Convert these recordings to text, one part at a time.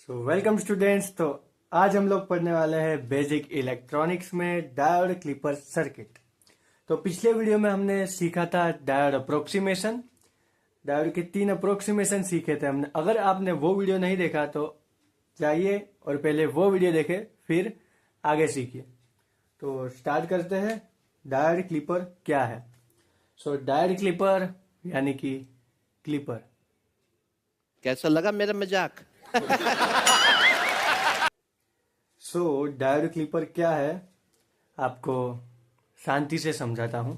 Welcome students. तो आज हम लोग पढ़ने वाले हैं बेसिक इलेक्ट्रॉनिक्स में डायोड क्लिपर सर्किट। तो पिछले वीडियो में हमने सीखा था डायोड अप्रोक्सीमेशन। डायोड के 3 अप्रोक्सीमेशन सीखे थे हमने। अगर आपने वो वीडियो नहीं देखा तो जाइए और पहले वो वीडियो देखें, फिर आगे सीखिए। तो स्टार्ट करते हैं। डायोड क्लिपर क्या है? डायोड क्लिपर यानी कि क्लिपर। कैसा लगा मेरा मजाक? डायोड क्लिपर क्या है, आपको शांति से समझाता हूं।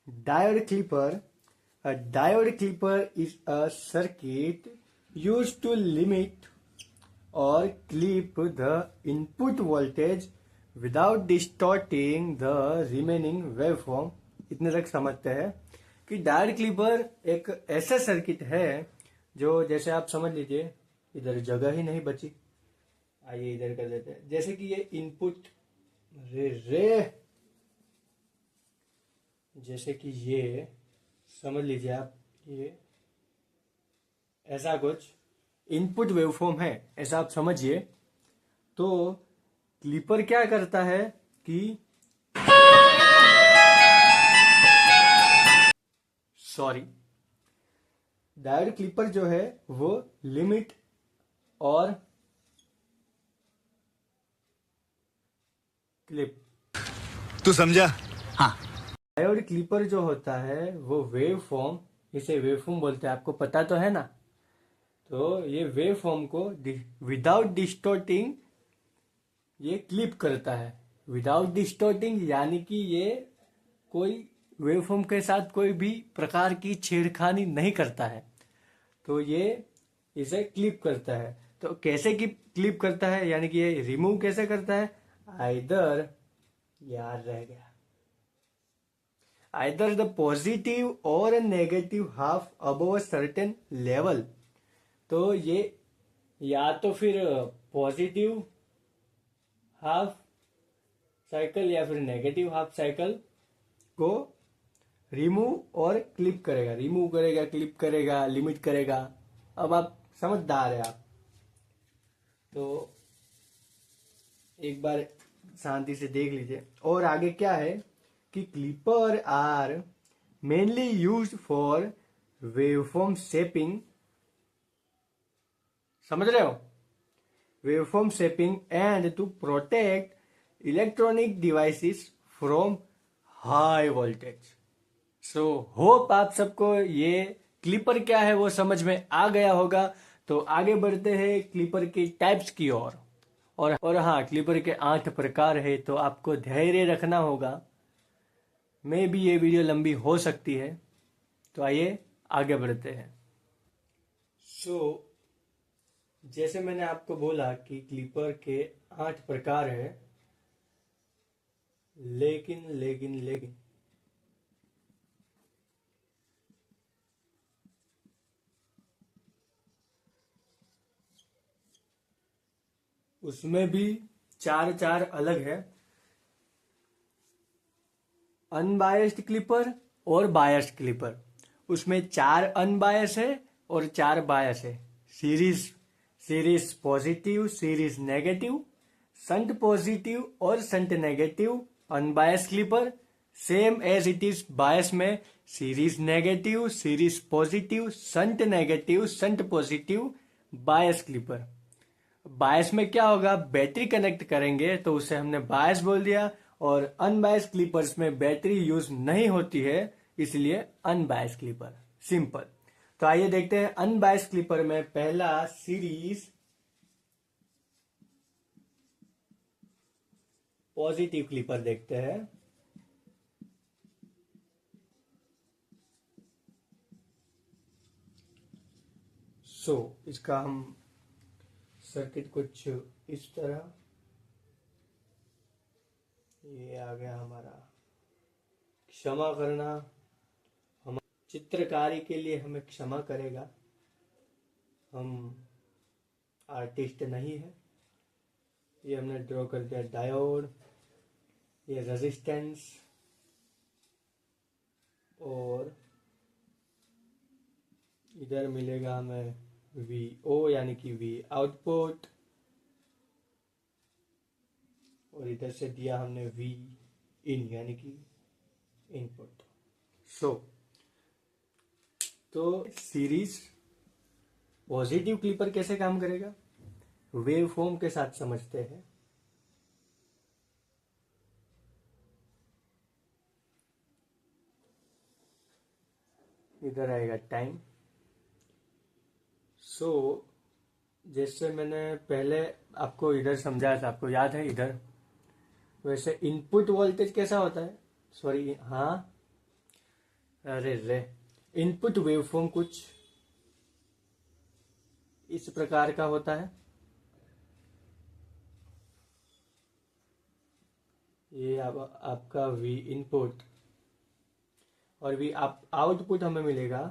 Diode clipper, a diode clipper is a circuit used to limit or clip the input voltage without distorting the remaining waveform। इतने तक समझते हैं कि डायोड क्लिपर एक ऐसा सर्किट है जो, जैसे आप समझ लीजिए, इधर जगह ही नहीं बची, आइए इधर कर देते हैं। जैसे कि ये इनपुट जैसे कि ये समझ लीजिए आप, ये ऐसा कुछ इनपुट वेवफॉर्म है, ऐसा आप समझिए। तो क्लिपर क्या करता है कि डायोड क्लिपर जो है वो लिमिट और क्लिप, तू समझा? हाँ। डायोड क्लिपर जो होता है वो वेव फॉर्म, इसे वेव फॉर्म बोलते हैं, आपको पता तो है ना। तो ये वेव फॉर्म को विदाउट डिस्टोर्टिंग ये क्लिप करता है। विदाउट डिस्टोर्टिंग यानी कि ये कोई वेव फॉर्म के साथ कोई भी प्रकार की छेड़खानी नहीं करता है, तो ये इसे क्लिप करता है। तो कैसे की क्लिप करता है, यानी कि ये रिमूव कैसे करता है? आइदर, याद रह गया, either the positive or a negative half above a certain level। तो ये या तो फिर पॉजिटिव हाफ साइकिल या फिर नेगेटिव हाफ साइकिल को रिमूव और क्लिप करेगा, रिमूव करेगा, क्लिप करेगा, लिमिट करेगा। अब आप समझदार है आप, तो एक बार शांति से देख लीजिए। और आगे क्या है कि clipper are mainly used for waveform shaping, समझ रहे हो? Waveform shaping and to protect electronic devices from high voltage. Hope आप सबको ये क्लिपर क्या है वो समझ में आ गया होगा। तो आगे बढ़ते हैं क्लिपर की टाइप्स की ओर। और हाँ, क्लिपर के 8 प्रकार है, तो आपको धैर्य रखना होगा। मे भी ये वीडियो लंबी हो सकती है, तो आइए आगे बढ़ते हैं। जैसे मैंने आपको बोला कि क्लिपर के 8 प्रकार है, लेकिन उसमें भी चार अलग है। अनबायस्ड क्लिपर और बायस्ड क्लिपर, उसमें 4 अनबायस है और 4 बायस है। Series positive, series negative, shunt positive और shunt negative. Unbias clipper same as it is bias में, series negative, series positive, shunt negative, shunt positive, bias clipper. Bias में क्या होगा, बैटरी कनेक्ट करेंगे तो उसे हमने बायस बोल दिया। और अनबायस क्लिपर्स में बैटरी यूज नहीं होती है, इसलिए अनबायस क्लिपर, सिंपल। तो आइए देखते हैं अनबायस क्लिपर में पहला सीरीज पॉजिटिव क्लिपर देखते हैं। इसका हम सर्किट कुछ इस तरह, ये आ गया हमारा। क्षमा करना, हम चित्रकारी के लिए हमें क्षमा करेगा, हम आर्टिस्ट नहीं है। ये हमने ड्रॉ कर दिया डायोड, ये रेजिस्टेंस, और इधर मिलेगा हमें वी ओ यानी कि वी आउटपुट, और इधर से दिया हमने वी इन यानी कि इनपुट। तो सीरीज पॉजिटिव क्लिपर कैसे काम करेगा, वेव फॉर्म के साथ समझते हैं। इधर आएगा टाइम। जैसे मैंने पहले आपको इधर समझाया था, आपको याद है इधर, वैसे इनपुट वोल्टेज कैसा होता है, सॉरी हाँ, अरे रे, इनपुट वेवफॉर्म कुछ इस प्रकार का होता है। ये आपका वी इनपुट, और वी आउटपुट हमें मिलेगा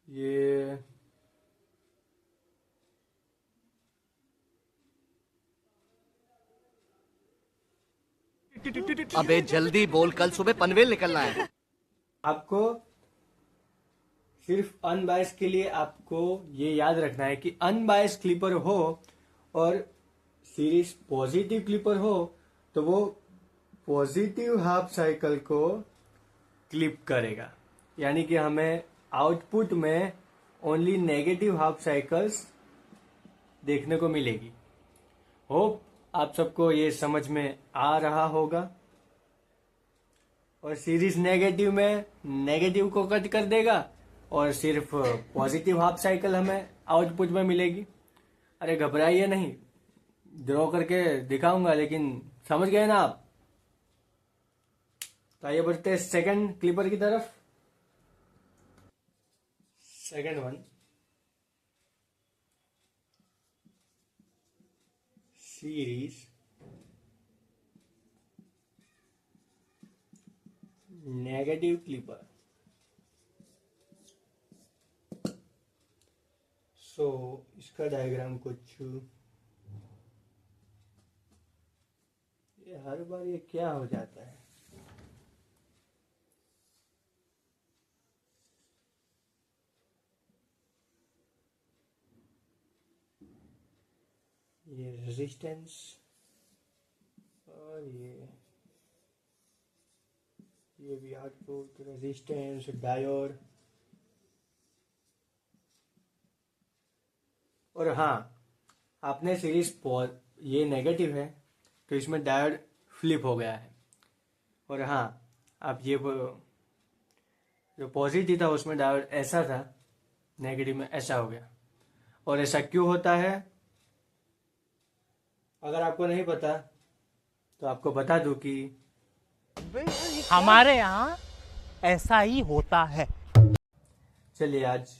ये अबे जल्दी बोल, कल सुबह पनवेल निकलना है। आपको सिर्फ अनबायस के लिए आपको ये याद रखना है कि अनबायस क्लिपर हो और सीरीज पॉजिटिव क्लिपर हो तो वो पॉजिटिव हाफ साइकिल को क्लिप करेगा, यानी कि हमें आउटपुट में ओनली नेगेटिव हाफ साइकिल्स देखने को मिलेगी। होप आप सबको ये समझ में आ रहा होगा। और सीरीज नेगेटिव में नेगेटिव को कट कर देगा और सिर्फ पॉजिटिव हाफ साइकिल हमें आउटपुट में मिलेगी। अरे घबराइए नहीं, ड्रॉ करके दिखाऊंगा, लेकिन समझ गए ना आप। तो आइए बढ़ते हैं सेकंड क्लिपर की तरफ। Second one, series negative clipper. इसका डायग्राम कुछ ये हर बार ये क्या हो जाता है। ये रेजिस्टेंस और ये भी आउटपुट, रेजिस्टेंस, डायोड। और हाँ, आपने सीरीज ये नेगेटिव है तो इसमें डायोड फ्लिप हो गया है। और हाँ, आप ये जो पॉजिटिव था उसमें डायोड ऐसा था, नेगेटिव में ऐसा हो गया। और ऐसा क्यों होता है, अगर आपको नहीं पता तो आपको बता दूं कि हमारे यहाँ ऐसा ही होता है। चलिए आज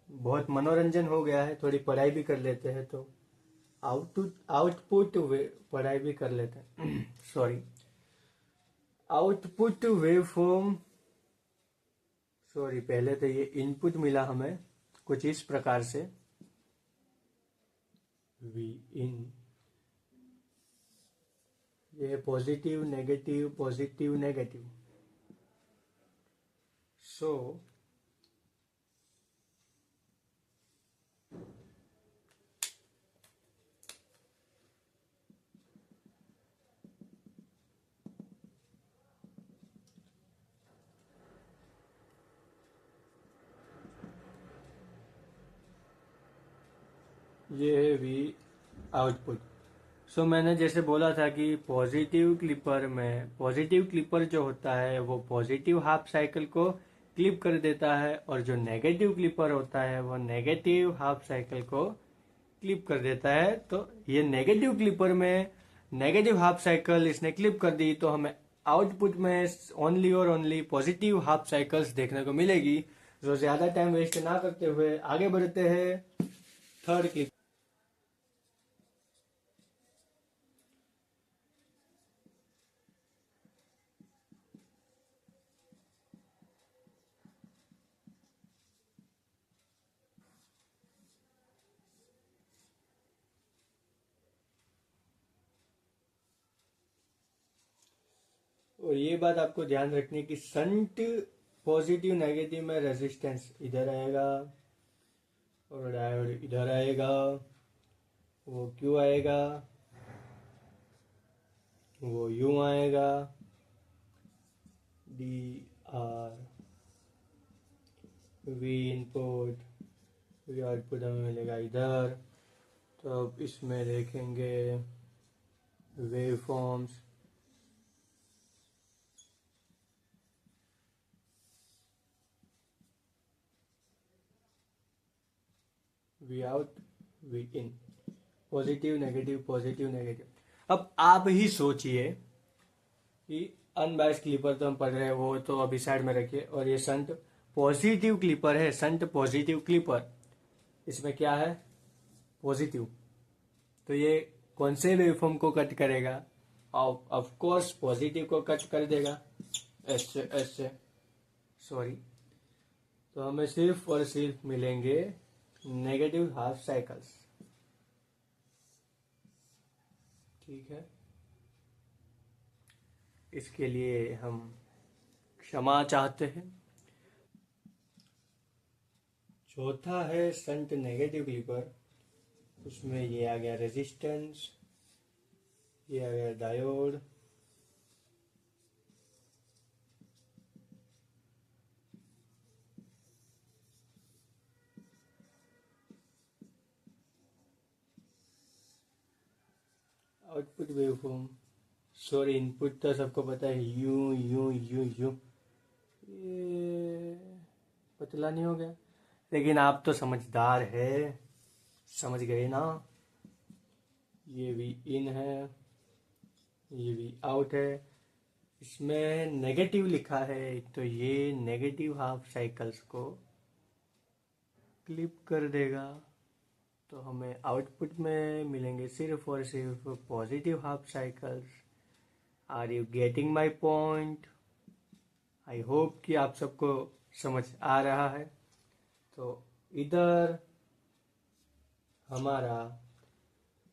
बहुत मनोरंजन हो गया है, थोड़ी पढ़ाई भी कर लेते हैं। तो आउटपुट पढ़ाई भी कर लेते हैं सॉरी, आउटपुट वेवफॉर्म, सॉरी पहले तो ये इनपुट मिला हमें कुछ इस प्रकार से, वी इन, ये पॉजिटिव नेगेटिव पॉजिटिव नेगेटिव। ये है वी आउटपुट। मैंने जैसे बोला था कि पॉजिटिव क्लिपर जो होता है वो पॉजिटिव हाफ साइकिल को क्लिप कर देता है, और जो नेगेटिव क्लिपर होता है वो नेगेटिव हाफ साइकिल को क्लिप कर देता है। तो ये नेगेटिव क्लिपर में नेगेटिव हाफ साइकिल इसने क्लिप कर दी तो हमें आउटपुट में ओनली और ओनली पॉजिटिव हाफ साइकिल्स देखने को मिलेगी। तो ज्यादा टाइम वेस्ट ना करते हुए आगे बढ़ते हैं थर्ड क्लिप। और ये बात आपको ध्यान रखनी है कि संट पॉजिटिव नेगेटिव में रेजिस्टेंस इधर आएगा और डायोड इधर आएगा, वो क्यों आएगा, वो यूं आएगा, D R V input, V output हमें मिलेगा इधर। तो अब इसमें देखेंगे wave forms, V out V in, positive negative positive negative. अब आप ही सोचिए कि अनबायस्ड क्लिपर तो हम पढ़ रहे हैं, वो तो अभी साइड में रखिए, और ये संट पॉजिटिव क्लिपर है, संट पॉजिटिव क्लिपर, इसमें क्या है पॉजिटिव, तो ये कौन से वेवफॉर्म को कट करेगा, ऑफ कोर्स पॉजिटिव को कट कर देगा, ऐसे सॉरी। तो हमें सिर्फ और सिर्फ मिलेंगे नेगेटिव हाफ साइकिल्स, ठीक है। इसके लिए हम क्षमा चाहते हैं। चौथा है संट नेगेटिव क्लिपर, उसमें ये आ गया रेजिस्टेंस, ये आ गया diode, output waveform, sorry input तो सबको पता है, यू यू यू यू, ये पतला नहीं हो गया, लेकिन आप तो समझदार है, समझ गए ना। ये भी इन है, ये भी आउट है, इसमें नेगेटिव लिखा है, तो ये नेगेटिव हाफ साइकिल्स को क्लिप कर देगा। तो हमें आउटपुट में मिलेंगे सिर्फ और सिर्फ positive half cycles. Are you getting my point? I hope कि आप सबको समझ आ रहा है। तो इधर हमारा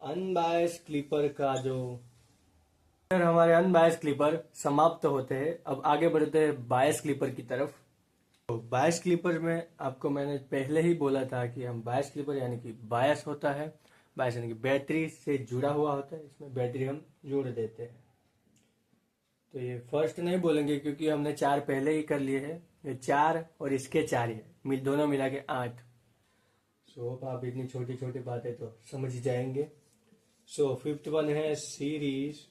अनबायस्ड क्लिपर का जो, इधर हमारे अनबायस्ड क्लिपर समाप्त होते हैं। अब आगे बढ़ते हैं बायस क्लिपर की तरफ। तो बायस क्लिपर में आपको मैंने पहले ही बोला था कि हम बायस क्लिपर यानी कि बायस होता है, बायस यानी कि बैटरी से जुड़ा हुआ होता है, इसमें बैटरी हम जोड़ देते हैं। तो ये फर्स्ट नहीं बोलेंगे क्योंकि हमने 4 पहले ही कर लिए हैं, ये 4 और इसके 4 है, दोनों मिला के 8। सो आप इतनी छोटी छोटी बातें तो समझ जाएंगे। सो फिफ्थ वन है सीरीज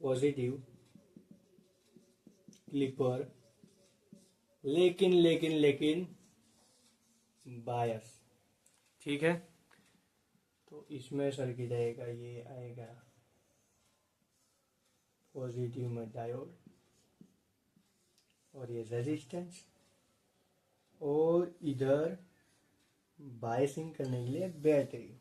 पॉजिटिव क्लिपर, लेकिन बायस, ठीक है। तो इसमें सर्किट आएगा, ये आएगा पॉजिटिव में डायोड और ये रेजिस्टेंस, और इधर बायसिंग करने के लिए बैटरी,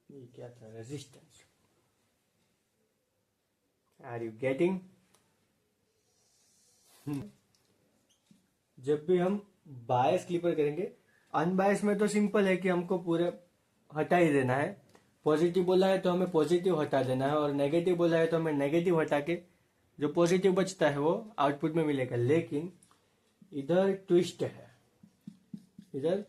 ये क्या था, रेजिस्टेंस। Are you getting? जब भी हम बायस क्लिपर करेंगे, अनबायस में तो सिंपल है कि हमको पूरे हटा ही देना है। पॉजिटिव बोला है तो हमें पॉजिटिव हटा देना है, और नेगेटिव बोला है तो हमें नेगेटिव हटा के जो पॉजिटिव बचता है वो आउटपुट में मिलेगा। लेकिन इधर ट्विस्ट है, इधर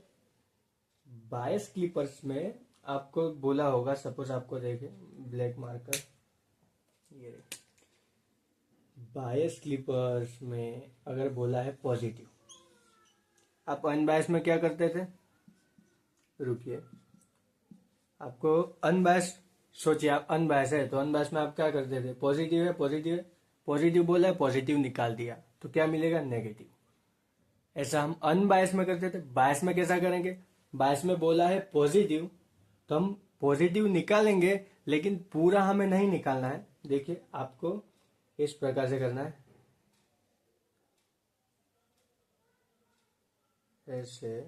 बायस क्लिपर्स में आपको बोला होगा, सपोज आपको देखे ब्लैक मार्कर, ये बायस क्लिपर्स में अगर बोला है पॉजिटिव, आप अनबायस में क्या करते थे, रुकिए, आपको अनबायस, सोचिए आप अनबायस है तो अनबायस में आप क्या करते थे, पॉजिटिव है पॉजिटिव बोला है, पॉजिटिव निकाल दिया तो क्या मिलेगा, नेगेटिव। ऐसा हम अनबायस में करते थे। बायस में कैसा करेंगे, बायस में बोला है पॉजिटिव तो हम पॉजिटिव निकालेंगे, लेकिन पूरा हमें नहीं निकालना है। देखिए आपको इस प्रकार से करना है, ऐसे,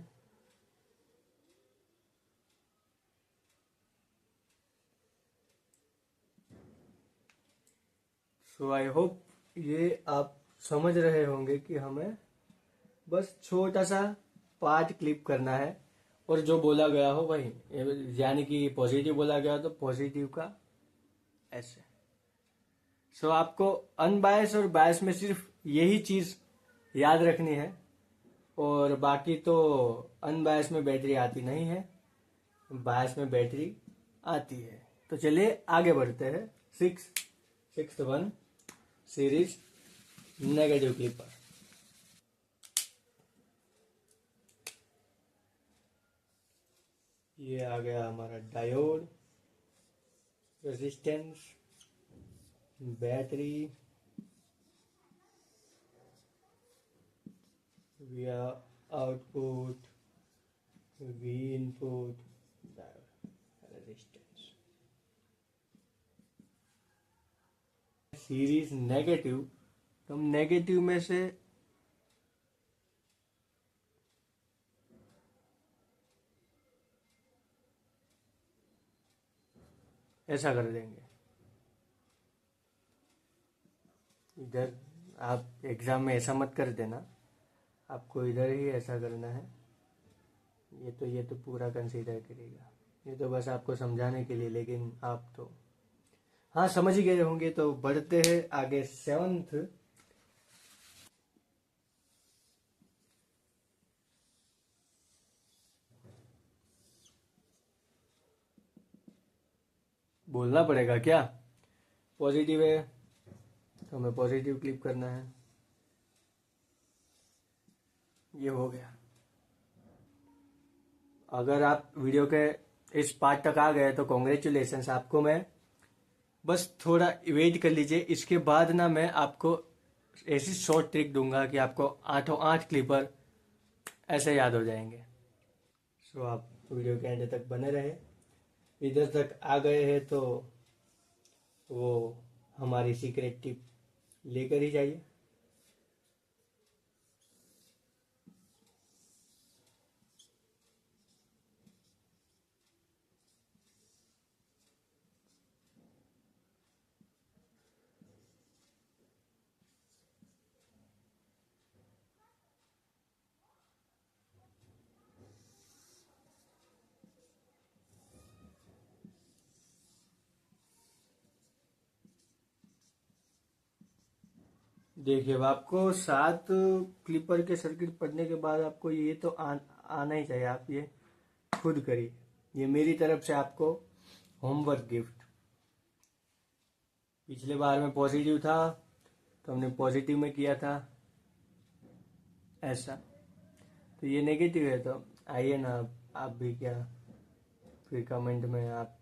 सो आई होप ये आप समझ रहे होंगे कि हमें बस छोटा सा पार्ट क्लिप करना है और जो बोला गया हो वही, यानी कि पॉजिटिव बोला गया हो तो पॉजिटिव का ऐसे। सो आपको अनबायस और बायस में सिर्फ यही चीज याद रखनी है, और बाकी तो अनबायस में बैटरी आती नहीं है, बायस में बैटरी आती है। तो चलिए आगे बढ़ते हैं। Sixth one, series negative clipper. ये आ गया हमारा diode, resistance, battery, via output, V input, resistance. Series negative, तो हम नेगेटिव में से ऐसा कर देंगे। इधर आप एग्जाम में ऐसा मत कर देना, आपको इधर ही ऐसा करना है। ये तो पूरा कंसीडर करेगा, ये तो बस आपको समझाने के लिए, लेकिन आप तो हाँ समझ ही गए होंगे। तो बढ़ते हैं आगे। 7th, बोलना पड़ेगा क्या? पॉजिटिव है तो हमें पॉजिटिव क्लिप करना है। ये हो गया। अगर आप वीडियो के इस पार्ट तक आ गए तो कॉन्ग्रेचुलेशंस आपको। मैं बस थोड़ा वेट कर लीजिए, इसके बाद ना मैं आपको ऐसी शॉर्ट ट्रिक दूंगा कि आपको 8 क्लिपर ऐसे याद हो जाएंगे। सो आप वीडियो के एंड तक बने रहे। इधर तक आ गए हैं तो वो हमारी सीक्रेट टिप लेकर ही जाइए। देखिए, अब आपको 7 क्लिपर के सर्किट पढ़ने के बाद आपको ये तो आना ही चाहिए। आप ये खुद करिए, ये मेरी तरफ से आपको होमवर्क गिफ्ट। पिछले बार में पॉजिटिव था तो हमने पॉजिटिव में किया था ऐसा, तो ये नेगेटिव है। तो आइए ना, आप भी क्या फिर कमेंट में आप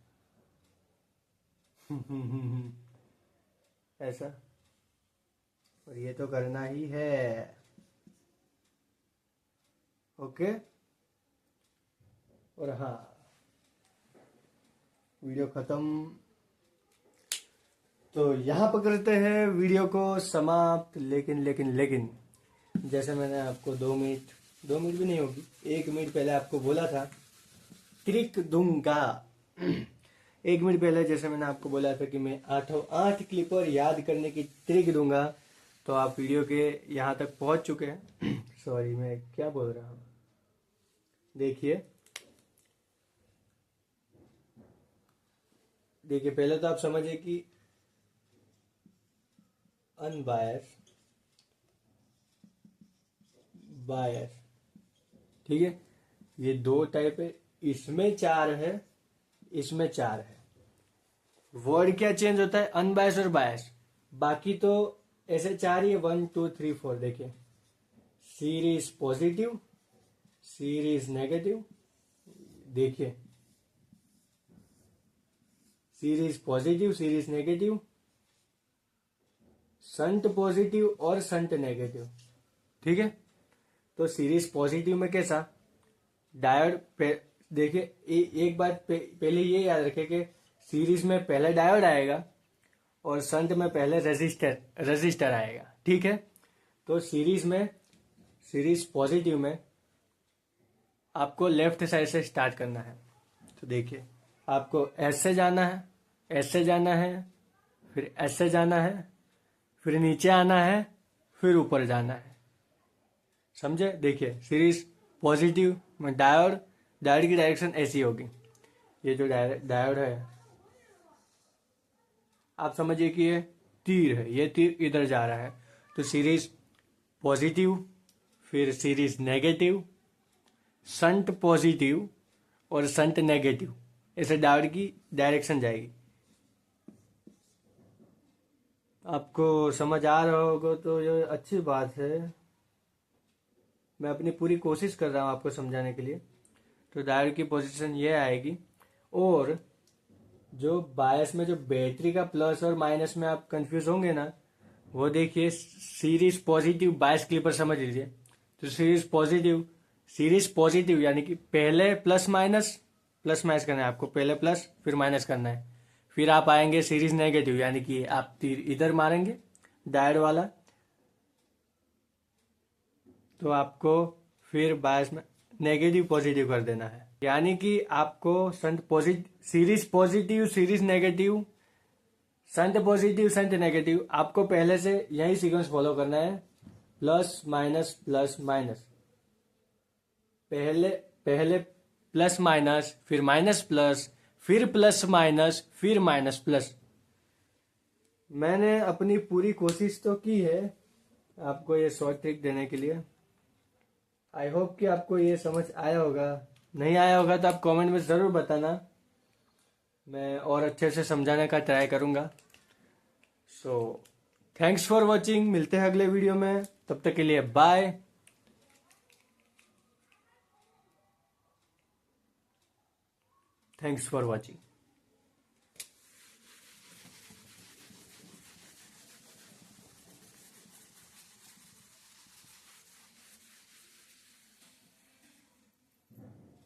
ऐसा, और ये तो करना ही है। ओके। और हाँ, वीडियो खत्म, तो यहाँ पकड़ते हैं वीडियो को समाप्त। लेकिन जैसे मैंने आपको 2 मिनट भी नहीं होगी, 1 मिनट पहले आपको बोला था ट्रिक दूंगा। 1 मिनट पहले जैसे मैंने आपको बोला था कि मैं 8 क्लिपर याद करने की ट्रिक दूंगा, तो आप वीडियो के यहाँ तक पहुंच चुके हैं। सॉरी, मैं क्या बोल रहा हूँ। देखिए पहले तो आप समझिए कि अनबायस, बायस, ठीक है, ये 2 टाइप है। इसमें 4 है, इसमें 4 है। वर्ड क्या चेंज होता है? अनबायस और बायस। बाकी तो ऐसे 4 ही है, 1 2 3 4। देखिए, सीरीज पॉजिटिव, सीरीज नेगेटिव। देखिए, series positive, series negative, shunt positive और संट नेगेटिव। ठीक है, तो सीरीज पॉजिटिव में कैसा डायोड देखिए, एक बात पहले ये याद रखें कि सीरीज में पहले डायोड आएगा और संट में पहले रजिस्टर आएगा। ठीक है, तो सीरीज पॉजिटिव में आपको लेफ्ट साइड से स्टार्ट करना है। तो देखिए, आपको एस से जाना है, एस से जाना है, फिर एस से जाना है, फिर नीचे आना है, फिर ऊपर जाना है। समझे? देखिए सीरीज पॉजिटिव में डायोड की डायरेक्शन ऐसी होगी। ये जो डायोड है आप समझिए कि ये तीर है, ये तीर इधर जा रहा है, तो सीरीज पॉजिटिव, फिर सीरीज नेगेटिव, शंट पॉजिटिव और शंट नेगेटिव, ऐसे डायोड की डायरेक्शन जाएगी। आपको समझ आ रहा होगा तो ये अच्छी बात है। मैं अपनी पूरी कोशिश कर रहा हूँ आपको समझाने के लिए। तो डायोड की पोजीशन ये आएगी, और जो बायस में जो बैटरी का प्लस और माइनस में आप कंफ्यूज होंगे ना, वो देखिए सीरीज पॉजिटिव बायस क्लिपर समझ लीजिए। तो सीरीज पॉजिटिव यानी कि पहले प्लस माइनस करना है आपको, पहले प्लस फिर माइनस करना है। फिर आप आएंगे सीरीज नेगेटिव यानी कि आप तीर इधर मारेंगे डायोड वाला, तो आपको फिर बायस में नेगेटिव पॉजिटिव कर देना है। यानी कि आपको series positive series negative, shunt positive shunt negative, आपको पहले से यही सीक्वेंस फॉलो करना है, प्लस माइनस पहले प्लस माइनस, फिर माइनस प्लस, फिर प्लस माइनस, फिर माइनस प्लस। मैंने अपनी पूरी कोशिश तो की है आपको ये शॉर्ट ट्रिक देने के लिए। आई होप कि आपको ये समझ आया होगा। नहीं आया होगा तो आप कमेंट में ज़रूर बताना, मैं और अच्छे से समझाने का ट्राई करूँगा। सो थैंक्स फॉर वॉचिंग, मिलते हैं अगले वीडियो में, तब तक के लिए बाय। Thanks for watching.